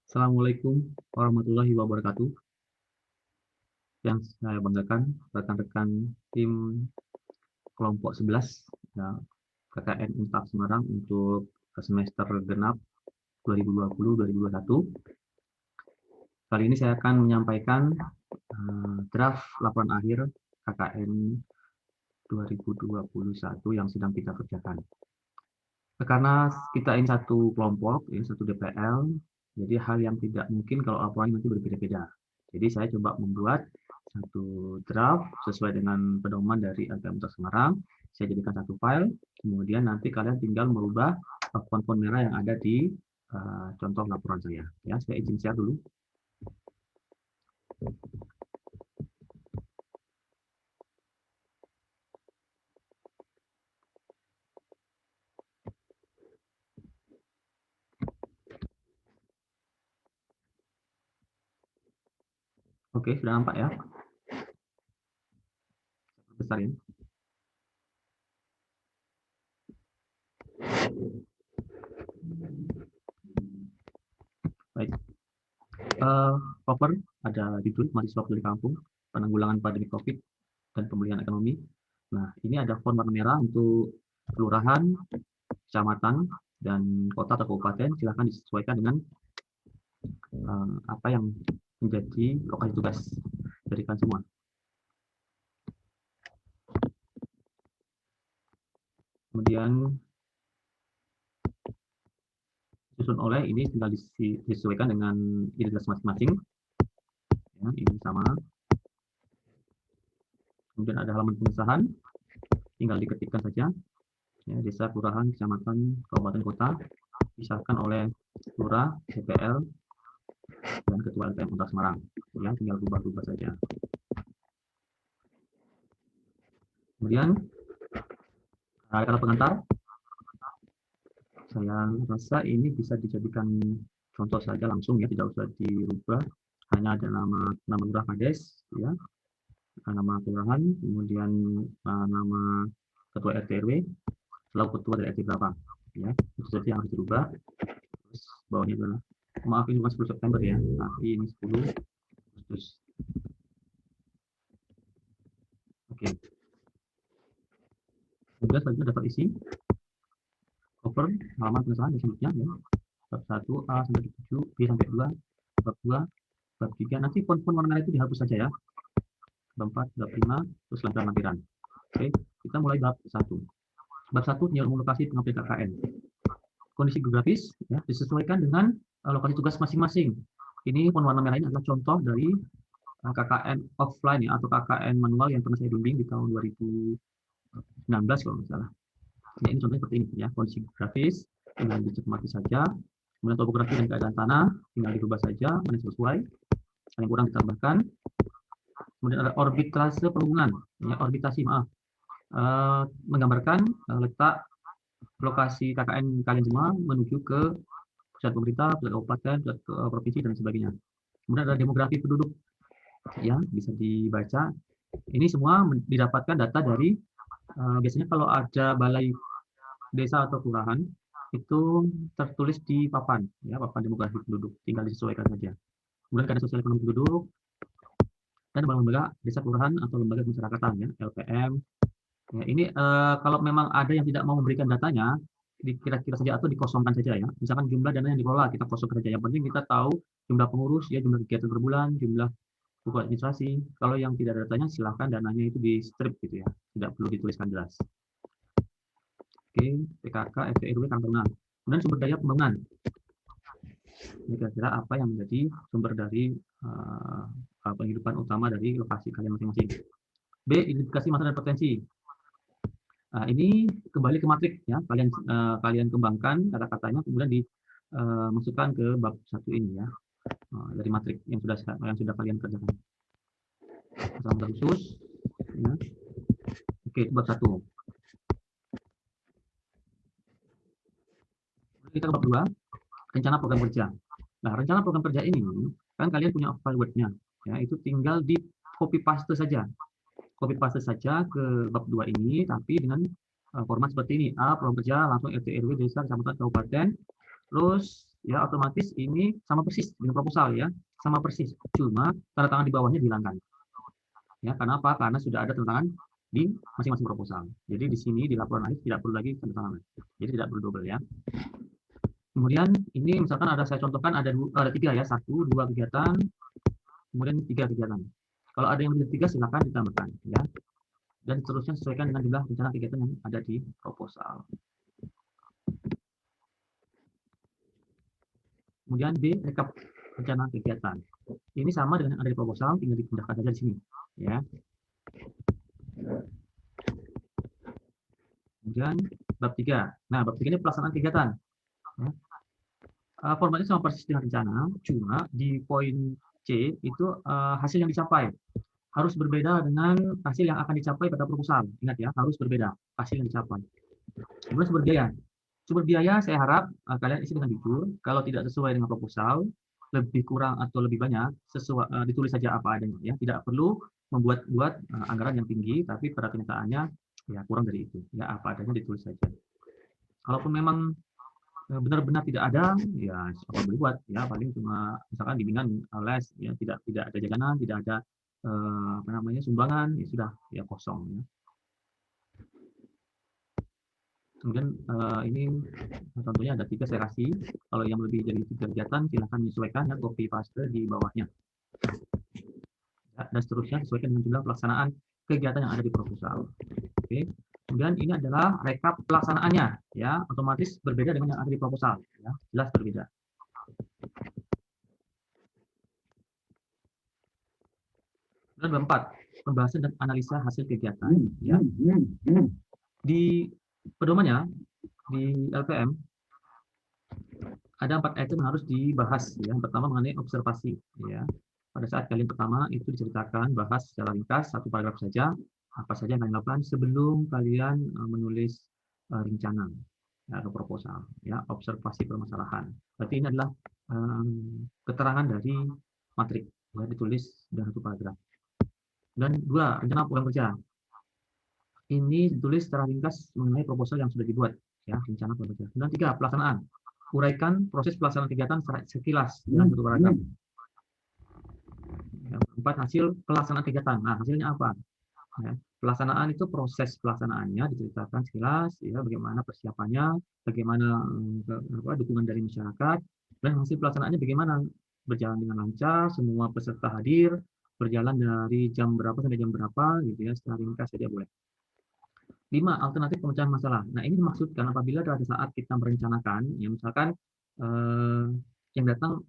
Assalamualaikum warahmatullahi wabarakatuh. Yang saya banggakan rekan-rekan tim kelompok 11 ya, KKN Unpad Semarang untuk semester genap 2020-2021. Kali ini saya akan menyampaikan draft laporan akhir KKN 2021 yang sedang kita kerjakan. Karena kita ini satu kelompok, ini satu DPL, jadi hal yang tidak mungkin kalau laporan nanti berbeda-beda. Jadi saya coba membuat satu draft sesuai dengan pedoman dari LPM Semarang. Saya jadikan satu file, kemudian nanti kalian tinggal merubah font-font merah yang ada di contoh laporan saya. Ya, saya izin share dulu. Oke, sudah nampak ya? Besarin. Baik. Cover ada judul mahasiswa peduli kampung, penanggulangan pandemi COVID dan pemulihan ekonomi. Nah, ini ada font warna merah untuk kelurahan, kecamatan, dan kota atau kabupaten. Silahkan disesuaikan dengan apa yang menjadi lokasi tugas dari kalian semua. Kemudian disusun oleh ini tinggal disesuaikan dengan identitas masing-masing. Ya, ini sama. Kemudian ada halaman pengesahan, tinggal diketikkan saja. Ya, desa, kelurahan, kecamatan, kabupaten, kota, disahkan oleh lurah, DPL, dan ketua LPM Unpad Semarang. Ya, tinggal rubah-rubah saja. Kemudian kata pengantar, saya rasa ini bisa dijadikan contoh saja langsung ya, tidak usah dirubah. Hanya ada nama lurah kades, ya, nama kelurahan, kemudian nama ketua RT RW, selalu ketua dari RT berapa, ya, itu saja yang harus dirubah. Terus bawahnya adalah, maaf ini bukan 10 September ya, tapi ini 10 Agustus. Oke. Kemudian selanjutnya dapat isi cover halaman pengesahan dan selanjutnya ya. Bab 1 A sampai 7, B sampai 2, bab 2, bab 3. Nanti font-font warna merah itu dihapus saja ya. Bab 4, bab 5, terus lampiran. Oke, kita mulai bab 1. Bab 1 tinggal lokasi pengambilan KKN. Kondisi geografis ya, disesuaikan dengan lokasi tugas masing-masing. Ini font warna merah ini adalah contoh dari KKN offline ya, atau KKN manual yang pernah saya bimbing di tahun 2019 kalau nggak salah. Ya, ini contohnya seperti ini ya, kondisi geografis tinggal dicermati saja. Kemudian topografi dan keadaan tanah tinggal dirubah saja, mana sesuai, yang kurang ditambahkan. Kemudian ada orbitase perhubungan, ya, orbitasi maaf, menggambarkan letak lokasi KKN kalian semua menuju ke pusat pemerintah, pusat kabupaten, pusat provinsi dan sebagainya. Kemudian ada demografi penduduk, ya, bisa dibaca. Ini semua didapatkan data dari biasanya kalau ada balai desa atau kelurahan itu tertulis di papan, ya, papan demografi penduduk, tinggal disesuaikan saja. Kemudian keadaan sosial ekonomi penduduk dan lembaga desa kelurahan atau lembaga pemasyarakatan ya, LPM. Ya, ini kalau memang ada yang tidak mau memberikan datanya, dikira-kira saja atau dikosongkan saja ya. Misalkan jumlah dana yang dikelola kita kosongkan saja. Yang penting kita tahu jumlah pengurus ya, jumlah kegiatan per bulan, jumlah buku administrasi. Kalau yang tidak ada datanya silahkan dananya itu di strip gitu ya, tidak perlu dituliskan jelas. Oke, PKK, RT RW, kantoran. Kemudian sumber daya pembangunan. Ini kira-kira apa yang menjadi sumber dari penghidupan utama dari lokasi kalian masing-masing. B, identifikasi masalah dan potensi. Nah, ini kembali ke matrik ya, kalian kembangkan kata-katanya, kemudian dimasukkan ke bab 1 ini ya, dari matrik yang sudah kalian kerjakan. Masalah khusus ya. Oke, itu bab 1. Kita ke bab 2, rencana program kerja. Nah, rencana program kerja ini kan kalian punya file Word-nya ya, itu tinggal di copy paste saja. Copy paste saja ke bab 2 ini, tapi dengan format seperti ini. A, program kerja, langsung RT RW, desa, kecamatan, kabupaten. Terus ya otomatis ini sama persis dengan proposal ya, sama persis. Cuma tanda tangan di bawahnya dihilangkan. Ya, karena apa? Karena sudah ada tanda tangan di masing-masing proposal. Jadi di sini di laporan akhir tidak perlu lagi tanda tangan. Jadi tidak perlu double ya. Kemudian ini misalkan ada saya contohkan ada 3 ya, 1, 2 kegiatan, kemudian 3 kegiatan. Kalau ada yang lebih dari 3 silakan ditambahkan ya. Dan seterusnya sesuaikan dengan jumlah rencana kegiatan yang ada di proposal. Kemudian B, rekap rencana kegiatan. Ini sama dengan yang ada di proposal, tinggal dipindahkan saja di sini ya. Kemudian bab 3. Nah, bab 3 ini pelaksanaan kegiatan. Ya. Formatnya sama persis dengan rencana, cuma di poin C itu hasil yang dicapai harus berbeda dengan hasil yang akan dicapai pada proposal. Ingat ya, harus berbeda hasil yang dicapai. Kemudian sumber biaya. Sumber biaya saya harap kalian isi dengan jujur. Kalau tidak sesuai dengan proposal, lebih kurang atau lebih banyak, ditulis saja apa adanya. Ya, tidak perlu membuat-buat anggaran yang tinggi, tapi pada kenyataannya ya kurang dari itu. Ya apa adanya ditulis saja. Kalaupun memang benar-benar tidak ada, ya apa boleh buat. Ya paling cuma misalkan bimbingan les, ya tidak ada jajanan, tidak ada apa namanya sumbangan, ya sudah ya kosong. Ya. Kemudian ini tentunya ada 3 saya kasih. Kalau yang lebih dari 3 kegiatan silahkan menyesuaikan ya copy paste di bawahnya. Ya, dan seterusnya sesuaikan dengan jumlah pelaksanaan kegiatan yang ada di proposal. Oke. Kemudian ini adalah rekap pelaksanaannya ya, otomatis berbeda dengan yang ada di proposal ya, jelas berbeda. Dan 4, pembahasan dan analisa hasil kegiatan ya. Di pedomannya di LPM ada 4 item yang harus dibahas ya. Yang pertama mengenai observasi ya. Pada saat kalian pertama itu diceritakan, bahas secara ringkas 1 paragraf saja apa saja yang kalian lakukan sebelum kalian menulis rencana ya, atau proposal ya, observasi permasalahan. Berarti ini adalah keterangan dari matrik ya, ditulis dalam 1 paragraf. Dan 2, rencana program kerja. Ini ditulis secara ringkas mengenai proposal yang sudah dibuat ya, rencana program kerja. Dan 3, pelaksanaan. Uraikan proses pelaksanaan kegiatan secara sekilas dalam 1 paragraf. 4, hasil pelaksanaan kegiatan. Nah, hasilnya apa? Ya, pelaksanaan itu proses pelaksanaannya diceritakan sekilas, ya, bagaimana persiapannya, bagaimana dukungan dari masyarakat, dan hasil pelaksanaannya bagaimana berjalan dengan lancar, semua peserta hadir, berjalan dari jam berapa sampai jam berapa, gitu ya, secara ringkas saja boleh. 5, alternatif pemecahan masalah. Nah, ini dimaksudkan apabila pada saat kita merencanakan, ya misalkan yang datang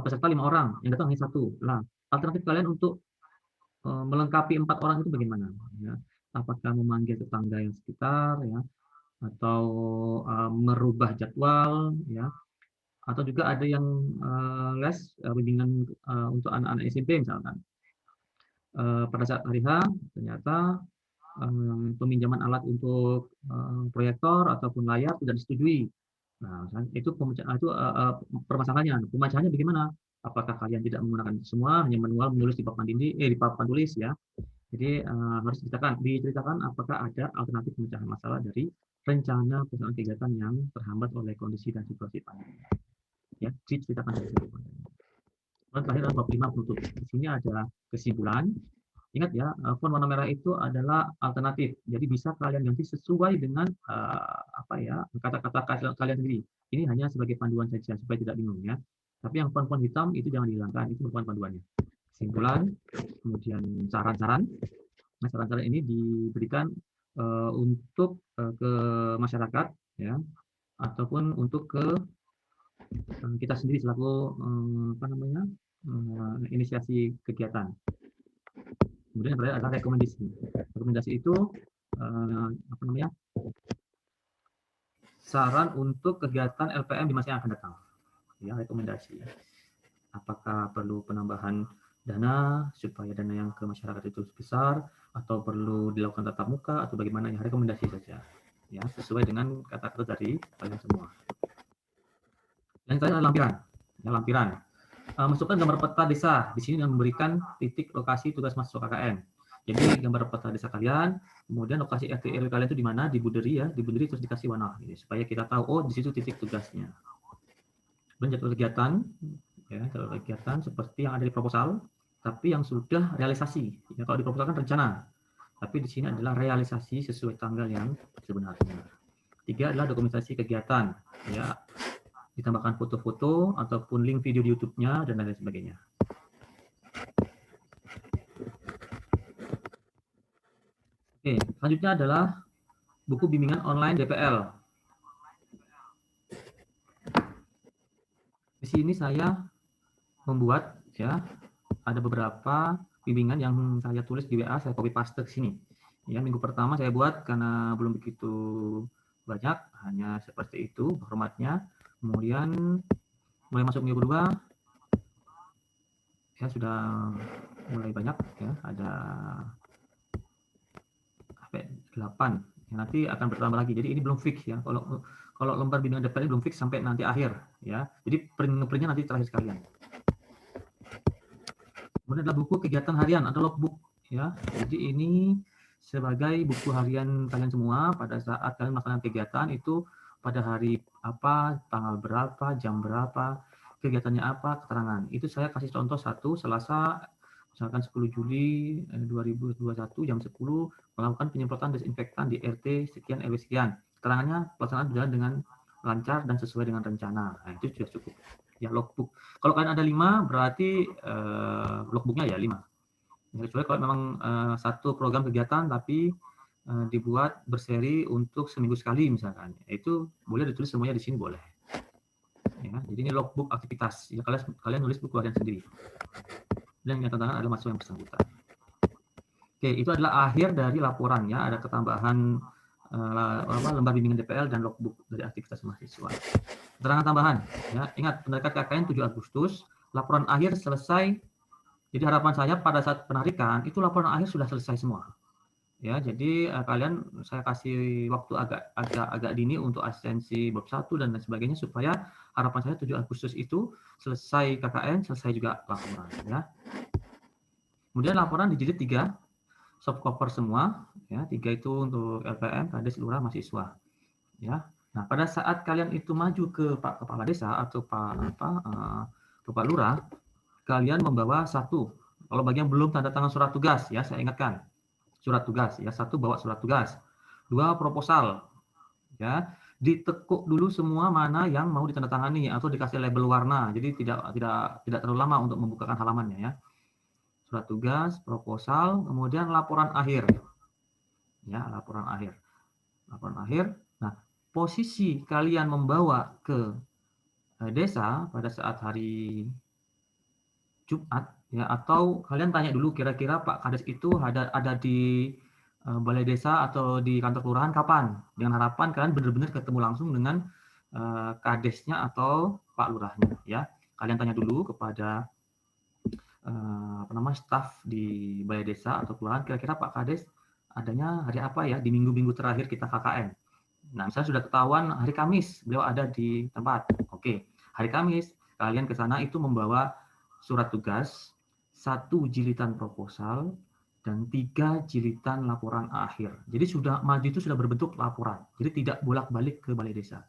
peserta 5 orang, yang datang hanya 1. Nah, alternatif kalian untuk melengkapi 4 orang itu bagaimana? Ya, apakah memanggil tetangga yang sekitar, ya, atau merubah jadwal, ya, atau juga ada yang les bimbingan untuk anak-anak SMP misalkan. Pada saat hari H ternyata peminjaman alat untuk proyektor ataupun layar tidak disetujui. Nah, itu permasalahannya. Pemecahannya bagaimana? Apakah kalian tidak menggunakan semua, hanya manual menulis di papan di papan tulis ya? Jadi harus diceritakan apakah ada alternatif pemecahan masalah dari rencana pelaksanaan kegiatan yang terhambat oleh kondisi dan situasi pandemi. Ya, diceritakan dari situ. Dan terakhir adalah bab 5 penutup. Di sini ada kesimpulan. Ingat ya, font warna merah itu adalah alternatif. Jadi bisa kalian ganti sesuai dengan kata-kata kalian sendiri. Ini hanya sebagai panduan saja supaya tidak bingung ya. Tapi yang font-font hitam itu jangan dihilangkan, itu merupakan panduannya. Kesimpulan, kemudian saran-saran. Nah, saran-saran ini diberikan untuk ke masyarakat ya, ataupun untuk ke kita sendiri selaku inisiasi kegiatan. Kemudian yang terakhir adalah rekomendasi. Rekomendasi itu saran untuk kegiatan LPM di masa yang akan datang. Ya, rekomendasi. Apakah perlu penambahan dana supaya dana yang ke masyarakat itu besar, atau perlu dilakukan tatap muka, atau bagaimana, ya rekomendasi saja. Ya, sesuai dengan kata-kata dari kalian semua. Dan terakhir adalah lampiran. Ya, lampiran. Masukkan gambar peta desa di sini dan memberikan titik lokasi tugas masuk KKN. Jadi gambar peta desa kalian, kemudian lokasi RT RW kalian itu di mana, di Buderi ya, di Buderi terus dikasih warna, gitu, supaya kita tahu oh di situ titik tugasnya. Dan jadwal kegiatan, ya, jadwal kegiatan seperti yang ada di proposal, tapi yang sudah realisasi. Ya, kalau di proposal kan rencana, tapi di sini adalah realisasi sesuai tanggal yang sebenarnya. 3 adalah dokumentasi kegiatan, ya, ditambahkan foto-foto ataupun link video di YouTube-nya dan lain sebagainya. Oke, selanjutnya adalah buku bimbingan online DPL. Di sini saya membuat, ya, ada beberapa bimbingan yang saya tulis di WA, saya copy paste ke sini. Ya, minggu pertama saya buat karena belum begitu banyak, hanya seperti itu formatnya. Kemudian mulai masuk minggu kedua, ya sudah mulai banyak, ya, ada 8. Ya, nanti akan bertambah lagi. Jadi ini belum fix, ya. Kalau lembar bimbingan DPL belum fix sampai nanti akhir, ya. Jadi print-nya nanti terakhir sekalian. Kemudian adalah buku kegiatan harian atau logbook, ya. Jadi ini sebagai buku harian kalian semua pada saat kalian melakukan kegiatan itu pada hari apa, tanggal berapa, jam berapa, kegiatannya apa, keterangan. Itu saya kasih contoh satu, Selasa misalkan 10 Juli 2021 jam 10 melakukan penyemprotan desinfektan di RT sekian RW sekian. Keterangannya pelaksanaan berjalan dengan lancar dan sesuai dengan rencana. Nah, itu sudah cukup. Ya, logbook. Kalau kalian ada 5 berarti logbooknya ya 5. Kecuali kalau memang satu program kegiatan tapi dibuat berseri untuk seminggu sekali misalkan, itu boleh ditulis semuanya di sini boleh. Ya, jadi ini logbook aktivitas. Ya, kalian nulis buku harian sendiri. Dan yang tantangan adalah mahasiswa yang bersangkutan. Oke, itu adalah akhir dari laporan, ya. Ada ketambahan lembar bimbingan DPL dan logbook dari aktivitas mahasiswa. Keterangan tambahan, ya. Ingat, penarikan KKN 7 Agustus, laporan akhir selesai. Jadi harapan saya pada saat penarikan itu laporan akhir sudah selesai semua. Ya, jadi kalian saya kasih waktu agak dini untuk asistensi bab 1 dan lain sebagainya supaya harapan saya 7 Agustus itu selesai KKN, selesai juga laporan, ya. Kemudian laporan dijilid 3, soft cover semua, ya. 3 itu untuk LPM, Kades, Lurah, mahasiswa, ya. Nah, pada saat kalian itu maju ke Pak Kepala Desa atau ke Pak Lurah, kalian membawa satu. Kalau bagi yang belum tanda tangan surat tugas, ya saya ingatkan, surat tugas, ya. 1 bawa surat tugas, 2 proposal, ya. Ditekuk dulu semua mana yang mau ditandatangani atau dikasih label warna, jadi tidak terlalu lama untuk membukakan halamannya, ya. Surat tugas, proposal, kemudian laporan akhir, ya, laporan akhir. Nah, posisi kalian membawa ke desa pada saat hari Jumat, ya, atau kalian tanya dulu kira-kira Pak Kades itu ada di balai desa atau di kantor kelurahan kapan, dengan harapan kalian benar-benar ketemu langsung dengan Kadesnya atau Pak Lurahnya, ya. Kalian tanya dulu kepada staf di balai desa atau kelurahan, kira-kira Pak Kades adanya hari apa ya di minggu-minggu terakhir kita KKN. Nah, misalnya sudah ketahuan hari Kamis beliau ada di tempat. Oke, hari Kamis kalian ke sana itu membawa surat tugas, 1 jilitan proposal, dan 3 jilitan laporan akhir. Jadi sudah maju itu sudah berbentuk laporan. Jadi tidak bolak-balik ke balai desa.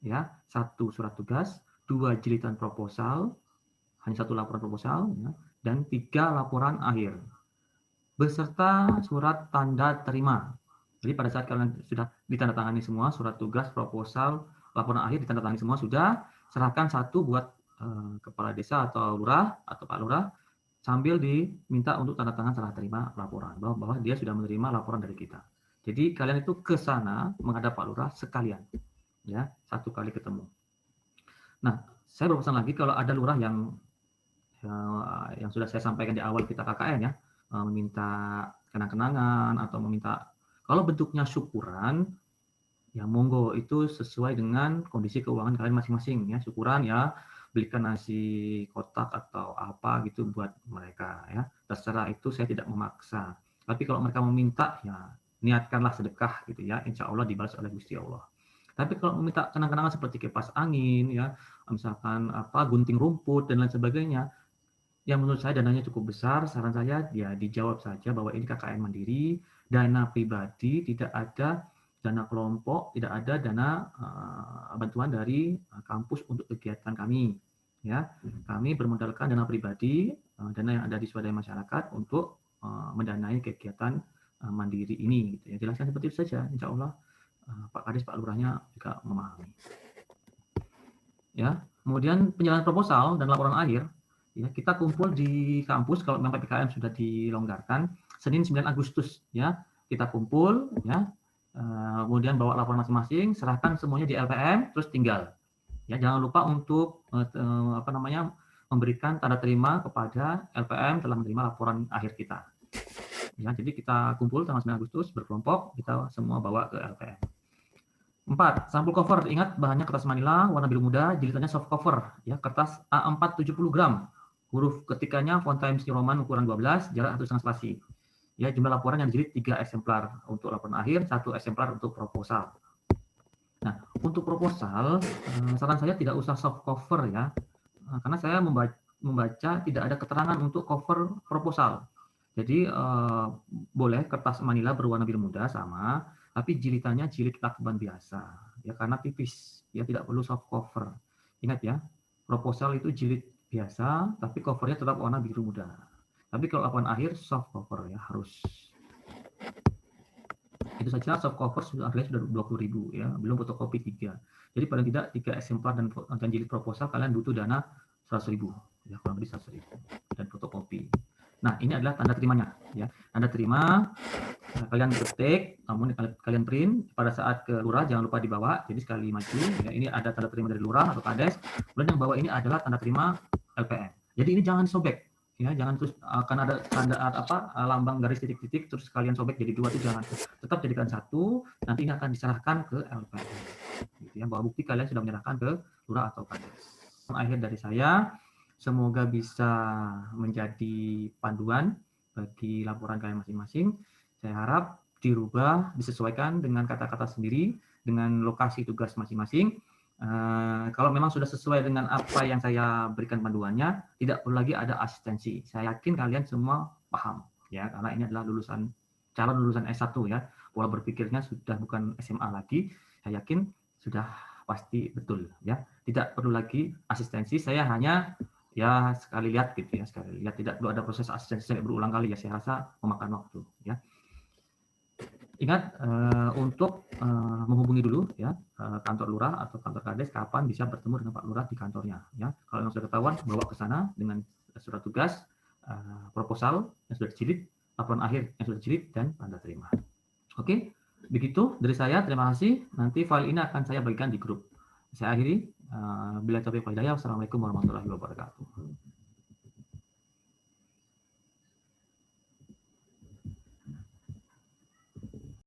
Ya, 1 surat tugas, 2 jilitan proposal, hanya 1 laporan proposal, ya, dan 3 laporan akhir. Beserta surat tanda terima. Jadi pada saat kalian sudah ditandatangani semua, surat tugas, proposal, laporan akhir ditandatangani semua sudah, serahkan 1 buat kepala desa atau lurah atau Pak Lurah, sambil diminta untuk tanda tangan serah terima laporan bahwa dia sudah menerima laporan dari kita. Jadi kalian itu ke sana menghadap Pak Lurah sekalian, ya, 1 kali ketemu. Nah, saya berpesan lagi kalau ada lurah yang sudah saya sampaikan di awal kita KKN, ya, meminta kenang-kenangan atau meminta, kalau bentuknya syukuran, ya monggo, itu sesuai dengan kondisi keuangan kalian masing-masing, ya. Syukuran, ya, belikan nasi kotak atau apa gitu buat mereka, ya. Terserah, itu saya tidak memaksa. Tapi kalau mereka meminta, ya niatkanlah sedekah gitu, ya. Insya Allah dibalas oleh Gusti Allah. Tapi kalau meminta kenang-kenangan seperti kipas angin, ya, misalkan gunting rumput dan lain sebagainya, yang menurut saya dananya cukup besar, saran saya ya dijawab saja bahwa ini KKN mandiri, dana pribadi, tidak ada dana kelompok, tidak ada dana bantuan dari kampus untuk kegiatan kami. Ya, kami bermodalkan dana pribadi, dana yang ada di swadaya masyarakat untuk mendanai kegiatan mandiri ini. Gitu ya. Jelaskan seperti itu saja, insya Allah Pak Kades, Pak Lurahnya juga memahami. Ya, kemudian penyerahan proposal dan laporan akhir, ya, kita kumpul di kampus kalau memang PPKM sudah dilonggarkan, Senin 9 Agustus, ya, kita kumpul, ya, kemudian bawa laporan masing-masing, serahkan semuanya di LPM, terus tinggal. Ya, jangan lupa untuk memberikan tanda terima kepada LPM telah menerima laporan akhir kita. Ya, jadi kita kumpul tanggal 9 Agustus berkelompok, kita semua bawa ke LPM. 4. Sampul cover. Ingat bahannya kertas manila warna biru muda, jilitannya soft cover, ya, kertas A4 70 gram. Huruf ketikanya font Times New Roman ukuran 12, jarak 1,5 spasi. Ya, jumlah laporan yang dijilid 3 eksemplar untuk laporan akhir, 1 eksemplar untuk proposal. Nah, untuk proposal, saran saya tidak usah soft cover ya, karena saya membaca tidak ada keterangan untuk cover proposal. Jadi boleh kertas manila berwarna biru muda sama, tapi jilitannya jilid lakban biasa, ya, karena tipis, ya, tidak perlu soft cover. Ingat ya, proposal itu jilid biasa, tapi covernya tetap warna biru muda. Tapi kalau laporan akhir soft cover ya harus. Itu saja, soft cover harganya sudah 20.000 ya, belum fotokopi 3. Jadi paling tidak 3 eksemplar dan jilid proposal kalian butuh dana 100.000 ya, kurang lebih 100.000 dan fotokopi. Nah, ini adalah tanda terimanya ya. Tanda terima kalian ketik, namun kalian print pada saat ke lurah jangan lupa dibawa. Jadi sekali maju ya, ini ada tanda terima dari lurah atau kades. Kemudian yang bawah ini adalah tanda terima LPM. Jadi ini jangan sobek. Ya, jangan terus akan ada tanda lambang garis titik-titik terus kalian sobek jadi 2 itu jangan. Tetap jadikan 1, nanti ini akan diserahkan ke LPM. Gitu ya, bahwa bukti kalian sudah menyerahkan ke lurah atau kades. Akhir dari saya, semoga bisa menjadi panduan bagi laporan kalian masing-masing. Saya harap dirubah, disesuaikan dengan kata-kata sendiri, dengan lokasi tugas masing-masing. Kalau memang sudah sesuai dengan apa yang saya berikan panduannya, tidak perlu lagi ada asistensi. Saya yakin kalian semua paham, ya, karena ini adalah calon lulusan S1 ya. Pola berpikirnya sudah bukan SMA lagi. Saya yakin sudah pasti betul, ya. Tidak perlu lagi asistensi. Saya hanya ya sekali lihat gitu ya, sekali lihat, tidak perlu ada proses asistensi sampai berulang kali ya. Saya rasa memakan waktu, ya. Ingat untuk menghubungi dulu ya kantor lurah atau kantor kades kapan bisa bertemu dengan Pak Lurah di kantornya ya. Kalau yang sudah ketahuan bawa ke sana dengan surat tugas, proposal yang sudah dijilid, laporan akhir yang sudah dijilid dan tanda terima. Oke, begitu dari saya. Terima kasih. Nanti file ini akan saya bagikan di grup. Saya akhiri. Bila taufiq wal hidayah. Wassalamualaikum warahmatullahi wabarakatuh.